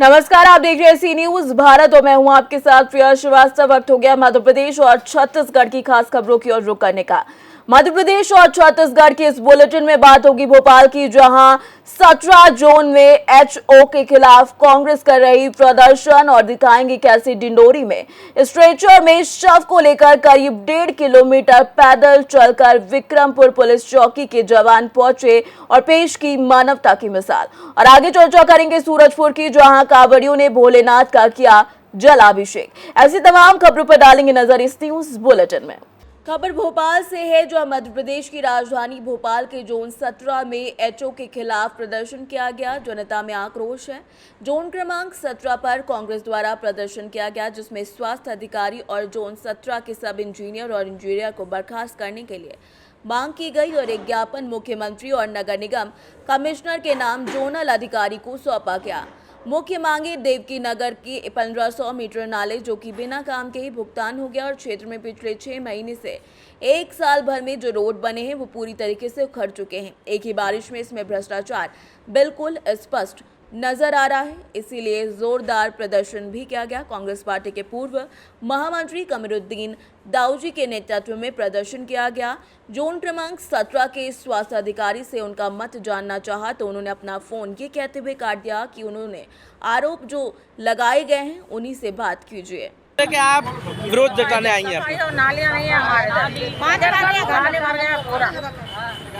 नमस्कार, आप देख रहे हैं सी न्यूज भारत और मैं हूं आपके साथ प्रिया श्रीवास्तव। वक्त हो गया मध्य प्रदेश और छत्तीसगढ़ की खास खबरों की ओर रुख करने का। मध्य प्रदेश और छत्तीसगढ़ की इस बुलेटिन में बात होगी भोपाल की, जहां 17 जोन में एचओ के खिलाफ कांग्रेस कर रही प्रदर्शन और दिखाएंगे कैसे डिंडोरी में स्ट्रेचर में शव को लेकर करीब 1.5 किलोमीटर पैदल चलकर विक्रमपुर पुलिस चौकी के जवान पहुंचे और पेश की मानवता की मिसाल। और आगे चर्चा करेंगे सूरजपुर की, जहां कांवड़ियों ने भोलेनाथ का किया जलाभिषेक। ऐसी तमाम खबरों पर डालेंगे नजर इस न्यूज बुलेटिन में। खबर भोपाल से है, जो मध्य प्रदेश की राजधानी भोपाल के जोन 17 में एचओ के खिलाफ प्रदर्शन किया गया। जनता में आक्रोश है। जोन क्रमांक 17 पर कांग्रेस द्वारा प्रदर्शन किया गया, जिसमें स्वास्थ्य अधिकारी और जोन 17 के सब इंजीनियर और इंजीनियर को बर्खास्त करने के लिए मांग की गई और एक ज्ञापन मुख्यमंत्री और नगर निगम कमिश्नर के नाम जोनल अधिकारी को सौंपा गया। मुख्य मांगे देवकी नगर की 1500 मीटर नाले, जो कि बिना काम के ही भुगतान हो गया और क्षेत्र में पिछले 6 महीने से 1 साल भर में जो रोड बने हैं वो पूरी तरीके से उखड़ चुके हैं। एक ही बारिश में इसमें भ्रष्टाचार बिल्कुल स्पष्ट नजर आ रहा है, इसीलिए जोरदार प्रदर्शन भी किया गया। कांग्रेस पार्टी के पूर्व महामंत्री कमरुद्दीन दाऊजी के नेतृत्व में प्रदर्शन किया गया। जोन क्रमांक 17 के स्वास्थ्य अधिकारी से उनका मत जानना चाहा तो उन्होंने अपना फोन ये कहते हुए काट दिया कि उन्होंने आरोप जो लगाए गए हैं उन्हीं से बात कीजिए। कि आप विरोध जताने आई हैं। नालियाँ नहीं है हमारे, 5 नाले भर गया पूरा,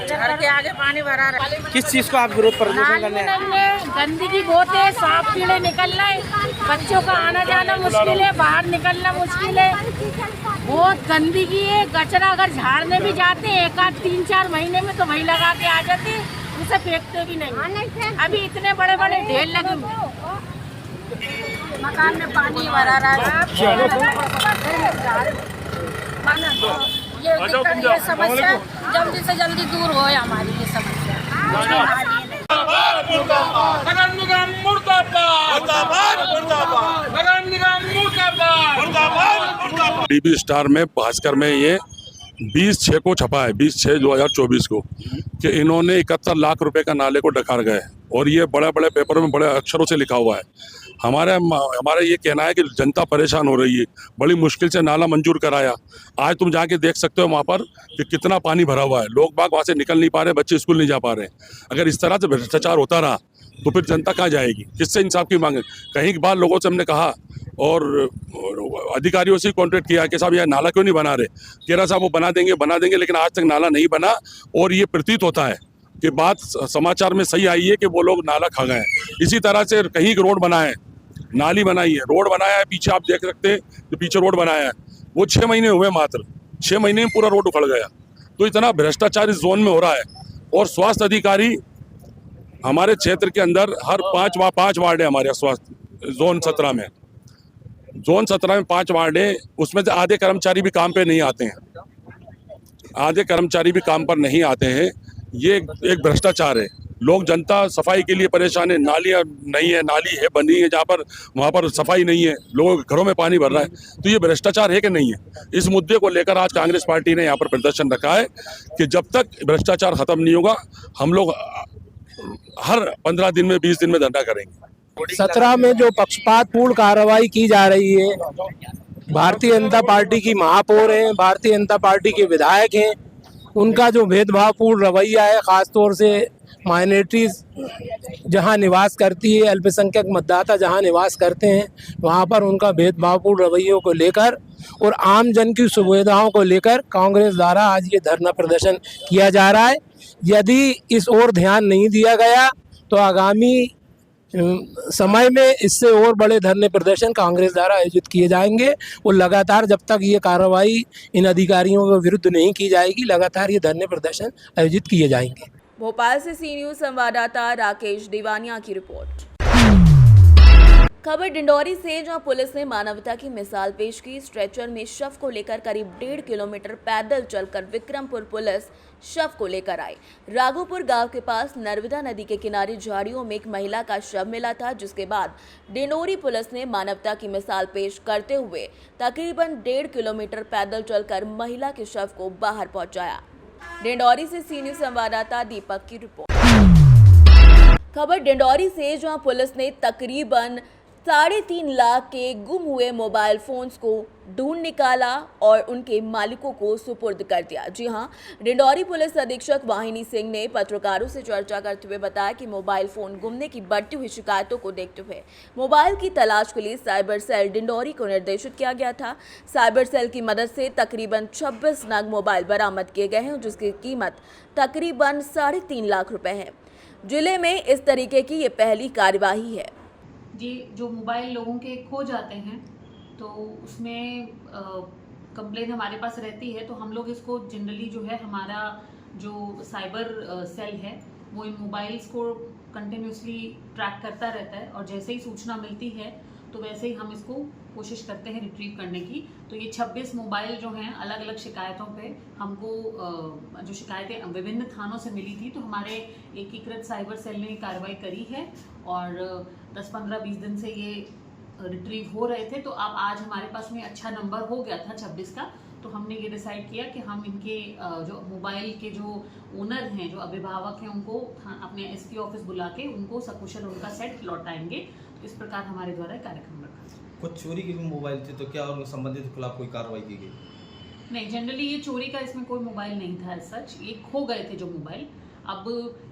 घर के आगे पानी भरा रहा है। किस चीज को आप विरोध प्रदर्शन करने आए हैं? गंदगी बहुत है, सांप कीड़े निकल रहे, बच्चों का आना जाना मुश्किल है, बाहर निकलना मुश्किल है, बहुत गंदगी है। कचरा अगर झाड़ने भी जाते हैं 1-3-4 महीने में तो वही लगा के आ जाते, उसे फेंकते भी नहीं। अभी इतने बड़े बड़े ढेर लगे हुए, मकान में पानी भरा रहा है। ये समस्या जल्दी से जल्दी दूर हो हमारी ये समस्या। नगर निगम मुर्दाबाद, नगर निगम मुर्दाबाद। डीबी स्टार में भास्कर में ये 20/6 को छपा है, 20/6/2024 को, कि इन्होंने 71 लाख रुपए का नाले को डकार गए और ये बड़े बड़े पेपरों में बड़े अक्षरों से लिखा हुआ है। हमारा ये कहना है कि जनता परेशान हो रही है। बड़ी मुश्किल से नाला मंजूर कराया। आज तुम जाके देख सकते हो वहाँ पर कि कितना पानी भरा हुआ है। लोग बाग वहाँ से निकल नहीं पा रहे, बच्चे स्कूल नहीं जा पा रहे। अगर इस तरह से भ्रष्टाचार होता रहा तो फिर जनता कहाँ जाएगी? किससे इंसाफ की मांगे? कहीं बार लोगों से हमने कहा और अधिकारियों से कॉन्ट्रैक्ट किया कि साहब यह नाला क्यों नहीं बना रहे। कह रहा साहब वो बना देंगे, लेकिन आज तक नाला नहीं बना। और ये प्रतीत होता है कि बात समाचार में सही आई है कि वो लोग नाला खा गए हैं। इसी तरह से कहीं रोड बनाए, नाली बनाई है, रोड बनाया है, पीछे आप देख सकते हैं जो पीछे रोड बनाया है वो 6 महीने हुए, मात्र 6 महीने में पूरा रोड उखड़ गया। तो इतना भ्रष्टाचार इस जोन में हो रहा है। और स्वास्थ्य अधिकारी हमारे क्षेत्र के अंदर हर 5 वार्ड है हमारे स्वास्थ्य जोन 17 में। जोन 17 में 5 वार्ड है, उसमें से आधे कर्मचारी भी काम पे नहीं आते हैं, आधे कर्मचारी भी काम पर नहीं आते हैं। ये एक भ्रष्टाचार है। लोग जनता सफाई के लिए परेशान है। नालियाँ नहीं है, नाली है बनी है जहाँ पर, वहाँ पर सफाई नहीं है, लोगों के घरों में पानी भर रहा है। तो ये भ्रष्टाचार है कि नहीं है? इस मुद्दे को लेकर आज कांग्रेस पार्टी ने यहाँ पर प्रदर्शन रखा है कि जब तक भ्रष्टाचार खत्म नहीं होगा हम लोग हर 15 दिन में 20 दिन में धरना करेंगे। 17 में जो पक्षपातपूर्ण कार्रवाई की जा रही है, भारतीय जनता पार्टी की महापौर है, भारतीय जनता पार्टी के विधायक हैं, उनका जो भेदभावपूर्ण रवैया है, खासतौर से माइनॉरिटीज जहां निवास करती है, अल्पसंख्यक मतदाता जहां निवास करते हैं, वहां पर उनका भेदभावपूर्ण रवैयों को लेकर और आम जन की सुविधाओं को लेकर कांग्रेस द्वारा आज ये धरना प्रदर्शन किया जा रहा है। यदि इस ओर ध्यान नहीं दिया गया तो आगामी समय में इससे और बड़े धरने प्रदर्शन कांग्रेस द्वारा आयोजित किए जाएंगे और लगातार जब तक ये कार्रवाई इन अधिकारियों के विरुद्ध नहीं की जाएगी, लगातार ये धरने प्रदर्शन आयोजित किए जाएंगे। भोपाल से सी न्यूज संवाददाता राकेश दीवानिया की रिपोर्ट। खबर डिंडोरी से, जहां पुलिस ने मानवता की मिसाल पेश की। स्ट्रेचर में शव को लेकर करीब 1.5 किलोमीटर पैदल चलकर विक्रमपुर पुलिस शव को लेकर आई। राघोपुर गांव के पास नर्मदा नदी के किनारे झाड़ियों में एक महिला का शव मिला था, जिसके बाद डिंडोरी पुलिस ने मानवता की मिसाल पेश करते हुए तकरीबन 1.5 किलोमीटर पैदल चलकर महिला के शव को बाहर पहुंचाया। डिंडोरी से सी न्यूज संवाददाता दीपक की रिपोर्ट। खबर डिंडौरी से, जहां पुलिस ने तकरीबन 3.5 लाख के गुम हुए मोबाइल फोन्स को ढूंढ निकाला और उनके मालिकों को सुपुर्द कर दिया। जी हां, डिंडौरी पुलिस अधीक्षक वाहिनी सिंह ने पत्रकारों से चर्चा करते हुए बताया कि मोबाइल फोन गुमने की बढ़ती हुई शिकायतों को देखते हुए मोबाइल की तलाश के लिए साइबर सेल डिंडौरी को निर्देशित किया गया था। साइबर सेल की मदद से तकरीबन 26 नग मोबाइल बरामद किए गए हैं, जिसकी कीमत तकरीबन 3.5 लाख रुपए है। जिले में इस तरीके की ये पहली कार्यवाही है। जी, जो मोबाइल लोगों के खो जाते हैं तो उसमें कंप्लेन हमारे पास रहती है, तो हम लोग इसको जनरली जो है हमारा जो साइबर सेल है वो इन मोबाइल्स को कंटिन्यूसली ट्रैक करता रहता है और जैसे ही सूचना मिलती है तो वैसे ही हम इसको कोशिश करते हैं रिट्रीव करने की। तो ये 26 मोबाइल जो हैं अलग अलग शिकायतों पे हमको जो शिकायतें विभिन्न थानों से मिली थी, तो हमारे एकीकृत साइबर सेल ने कार्रवाई करी है और 10-15-20 दिन से ये रिट्रीव हो रहे थे। तो अब आज हमारे पास में अच्छा नंबर हो गया था 26 का, तो हमने ये डिसाइड किया कि हम इनके जो मोबाइल के जो ओनर हैं, जो अभिभावक हैं, उनको अपने एसपी ऑफिस बुला के उनको सकुशल उनका सेट लौटाएंगे। तो इस प्रकार हमारे द्वारा कार्यक्रम रखा। कुछ चोरी के भी मोबाइल थे, तो क्या उनके संबंधित के खिलाफ कोई कार्रवाई की गई? नहीं, जनरली ये चोरी का इसमें कोई मोबाइल नहीं था सच, ये खो गए थे जो मोबाइल। अब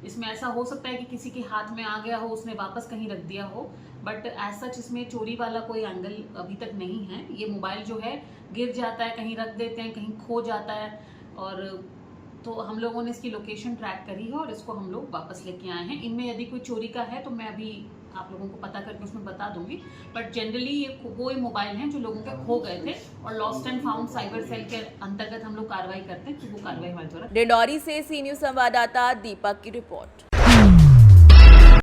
इसमें ऐसा हो सकता है कि किसी के हाथ में आ गया हो, उसने वापस कहीं रख दिया हो, बट एज सच इसमें चोरी वाला कोई एंगल अभी तक नहीं है। ये मोबाइल जो है गिर जाता है, कहीं रख देते हैं, कहीं खो जाता है, और तो हम लोगों ने इसकी लोकेशन ट्रैक करी है और इसको हम लोग वापस लेके आए हैं। इनमें यदि कोई चोरी का है तो मैं अभी आप लोगों को पता करके उसमें बता दूंगी, बट जनरली ये कोई मोबाइल हैं जो लोगों के खो गए थे और lost and found cyber cell के अंतर्गत हम लोग कार्रवाई करते हैं, तो वो कार्रवाई हमारे द्वारा। डिंडौरी से सी न्यूज संवाददाता दीपक की रिपोर्ट।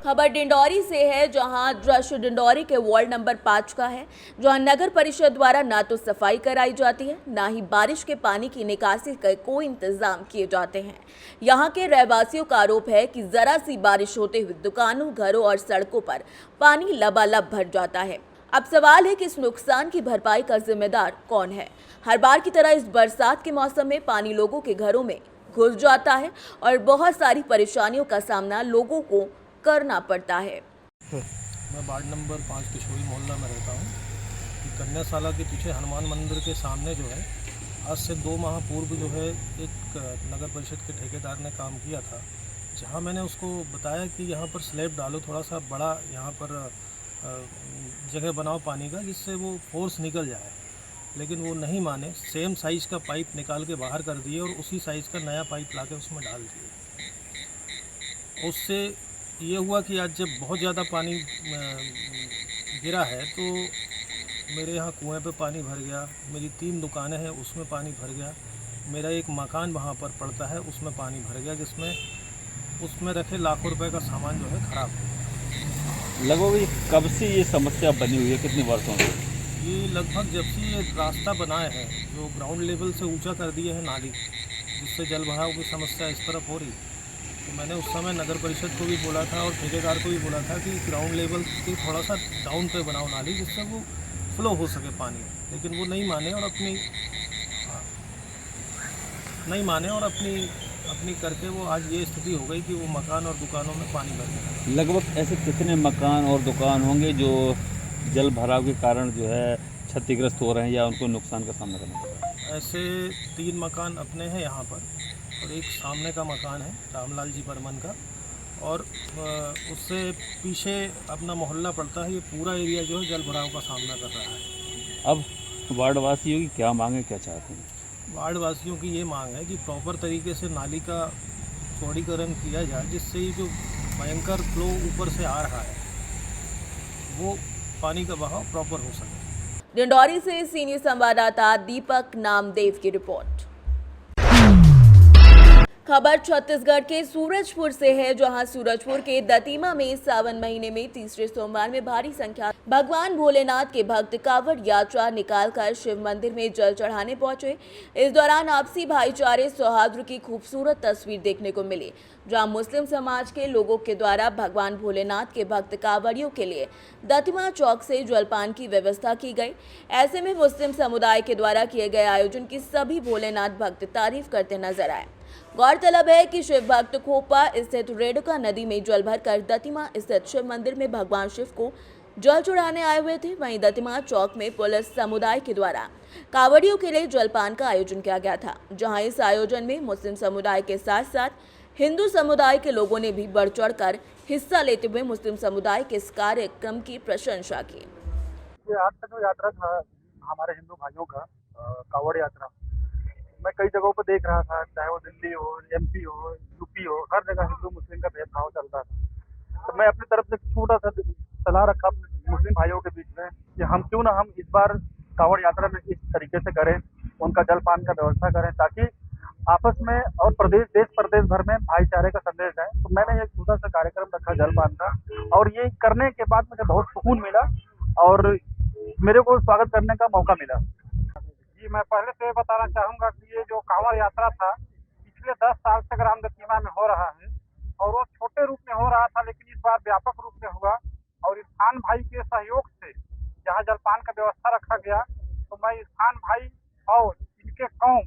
खबर डिंडौरी से है, जहां दृश्य डिंडौरी के वार्ड नंबर 5 का है, जहां नगर परिषद द्वारा ना तो सफाई कराई जाती है, ना ही बारिश के पानी की निकासी के कोई इंतजाम किए जाते हैं। यहां के रहवासियों का आरोप है कि जरा सी बारिश होते हुए दुकानों, घरों और सड़कों पर पानी लबालब भर जाता है। अब सवाल है कि इस नुकसान की भरपाई का जिम्मेदार कौन है। हर बार की तरह इस बरसात के मौसम में पानी लोगों के घरों में घुस जाता है और बहुत सारी परेशानियों का सामना लोगों को करना पड़ता है। मैं वार्ड नंबर 5 किशोरी मोहल्ला में रहता हूँ। कन्याशाला के पीछे हनुमान मंदिर के सामने जो है आज से 2 माह पूर्व जो है एक नगर परिषद के ठेकेदार ने काम किया था, जहाँ मैंने उसको बताया कि यहाँ पर स्लैब डालो, थोड़ा सा बड़ा यहाँ पर जगह बनाओ पानी का, जिससे वो फोर्स निकल जाए, लेकिन वो नहीं माने। सेम साइज़ का पाइप निकाल के बाहर कर दिए और उसी साइज़ का नया पाइप ला के उसमें डाल दिए। उससे ये हुआ कि आज जब बहुत ज़्यादा पानी गिरा है तो मेरे यहाँ कुएं पे पानी भर गया, मेरी 3 दुकानें हैं उसमें पानी भर गया, मेरा एक मकान वहाँ पर पड़ता है उसमें पानी भर गया, जिसमें उसमें रखे लाखों रुपए का सामान जो है ख़राब हो गया। लगभग कब से ये समस्या बनी हुई है, कितने वर्षों से? ये लगभग जब से ये रास्ता बनाए हैं, जो ग्राउंड लेवल से ऊंचा कर दिए हैं नाली, जिससे जल भराव की समस्या इस तरफ हो रही, तो मैंने उस समय नगर परिषद को भी बोला था और ठेकेदार को भी बोला था कि ग्राउंड लेवल की थोड़ा सा डाउन पे बनाओ नाली, जिससे वो फ्लो हो सके पानी, लेकिन वो नहीं माने और अपनी करके वो आज ये स्थिति हो गई कि वो मकान और दुकानों में पानी भर गया। लगभग ऐसे कितने मकान और दुकान होंगे जो जल भराव के कारण जो है क्षतिग्रस्त हो रहे हैं या उनको नुकसान का सामना करना पड़ रहा है? ऐसे 3 मकान अपने हैं यहाँ पर और एक सामने का मकान है रामलाल जी बर्मन का, और उससे पीछे अपना मोहल्ला पड़ता है। ये पूरा एरिया जो है जल भराव का सामना कर रहा है। अब वार्ड वासियों की क्या मांग है, क्या चाहते हैं? वार्ड वासियों की ये मांग है कि प्रॉपर तरीके से नाली का चौड़ीकरण किया जाए, जिससे ये जो भयंकर फ्लो ऊपर से आ रहा है वो पानी का बहाव प्रॉपर हो सके। डिंडौरी से सीनियर संवाददाता दीपक नामदेव की रिपोर्ट। खबर छत्तीसगढ़ के सूरजपुर से है, जहां सूरजपुर के दतीमा में सावन महीने में तीसरे सोमवार में भारी संख्या भगवान भोलेनाथ के भक्त कांवड़ यात्रा निकालकर शिव मंदिर में जल चढ़ाने पहुंचे। इस दौरान आपसी भाईचारे सौहार्द की खूबसूरत तस्वीर देखने को मिली, जहां मुस्लिम समाज के लोगों के द्वारा भगवान भोलेनाथ के भक्त कांवड़ियों के लिए दतीमा चौक से जलपान की व्यवस्था की गई। ऐसे में मुस्लिम समुदाय के द्वारा किए गए आयोजन की सभी भोलेनाथ भक्त तारीफ करते नजर आए। गौरतलब है कि शिव भक्त खोपा स्थित रेणुका नदी में जल भरकर दतिमा स्थित शिव मंदिर में भगवान शिव को जल चढ़ाने आए हुए थे। वहीं दतिमा चौक में पुलिस समुदाय के द्वारा कांवड़ियों के लिए जलपान का आयोजन किया गया था, जहां इस आयोजन में मुस्लिम समुदाय के साथ साथ हिंदू समुदाय के लोगों ने भी बढ़ चढ़कर हिस्सा लेते हुए मुस्लिम समुदाय के इस कार्यक्रम की प्रशंसा की। आज का जो यात्रा था हमारे हिंदू भाइयों का कांवड़ यात्रा, मैं कई जगहों पर देख रहा था, चाहे वो दिल्ली हो, एमपी हो, यूपी हो, हर जगह हिंदू मुस्लिम का भेदभाव चलता था। तो मैं अपनी तरफ से छोटा सा सलाह रखा मुस्लिम भाइयों के बीच में कि हम क्यों ना हम इस बार कांवड़ यात्रा में इस तरीके से करें, उनका जलपान का व्यवस्था करें, ताकि आपस में और देश प्रदेश भर में भाईचारे का संदेश है। तो मैंने एक छोटा सा कार्यक्रम रखा जलपान का, और ये करने के बाद मुझे बहुत सुकून मिला और मेरे को स्वागत करने का मौका मिला। जी, मैं पहले से बताना चाहूँगा कि ये जो कांवड़ यात्रा था पिछले 10 साल से ग्राम दतिमा में हो रहा है, और वो छोटे रूप में हो रहा था, लेकिन इस बार व्यापक रूप में हुआ। और इरफान भाई के सहयोग से जहाँ जलपान का व्यवस्था रखा गया, तो मैं इरफान भाई और इनके कौम,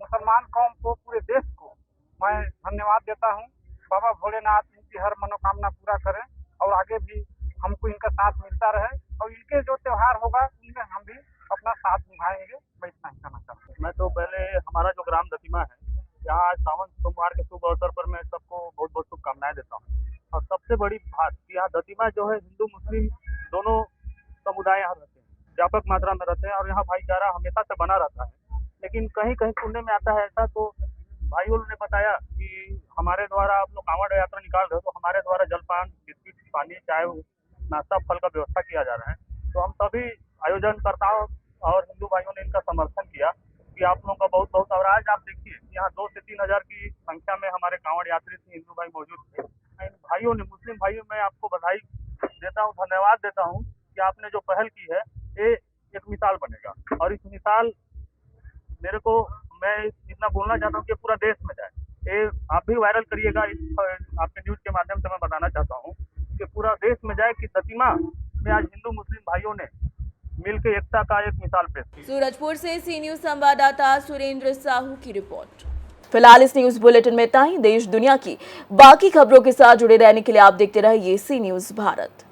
मुसलमान कौम को, पूरे देश को मैं धन्यवाद देता हूँ। बाबा भोलेनाथ इनकी हर मनोकामना पूरा करें और आगे भी हमको इनका साथ मिलता रहे, और इनके जो त्यौहार होगा उनमें हम भी अपना साथ निभाएंगे। मैं इतना ही कहना चाहता हूँ। मैं तो पहले हमारा जो ग्राम दतिमा है, यहाँ आज सावन सोमवार के शुभ अवसर पर मैं सबको बहुत बहुत शुभकामनाएं देता हूँ। और सबसे बड़ी बात कि यहाँ दतिमा जो है हिंदू मुस्लिम दोनों समुदाय यहाँ रहते हैं, व्यापक मात्रा में रहते हैं, और यहाँ भाईचारा हमेशा से बना रहता है। लेकिन कहीं कहीं सुनने में आता है ऐसा, तो भाइयों ने बताया कि हमारे द्वारा आप लोग कांवड़ यात्रा निकाल रहे हो, तो हमारे द्वारा जलपान, बिस्किट, पानी, चाय, नाश्ता, फल का व्यवस्था किया जा रहा है। तो हम सभी आयोजनकर्ताओं और हिंदू भाइयों ने इनका समर्थन किया कि आप लोगों का बहुत बहुत। और आज आप देखिए यहाँ 2 से 3 हज़ार की संख्या में हमारे कांवड़ यात्री हिंदू भाई मौजूद थे। इन भाइयों ने, मुस्लिम भाइयों, मैं आपको बधाई देता हूँ, धन्यवाद देता हूँ कि आपने जो पहल की है ये एक मिसाल बनेगा। और इस मिसाल मैं इतना बोलना चाहता हूँ कि पूरा देश में जाए, ये आप भी वायरल करिएगा। आपके न्यूज के माध्यम से मैं बताना चाहता हूँ कि पूरा देश में जाए कि दतिमा में आज हिंदू मुस्लिम भाइयों ने मिलकर एकता का एक मिसाल पेश की। सूरजपुर से सी न्यूज संवाददाता सुरेंद्र साहू की रिपोर्ट। फिलहाल इस न्यूज बुलेटिन में इतना ही। देश दुनिया की बाकी खबरों के साथ जुड़े रहने के लिए आप देखते रहिए सी न्यूज भारत।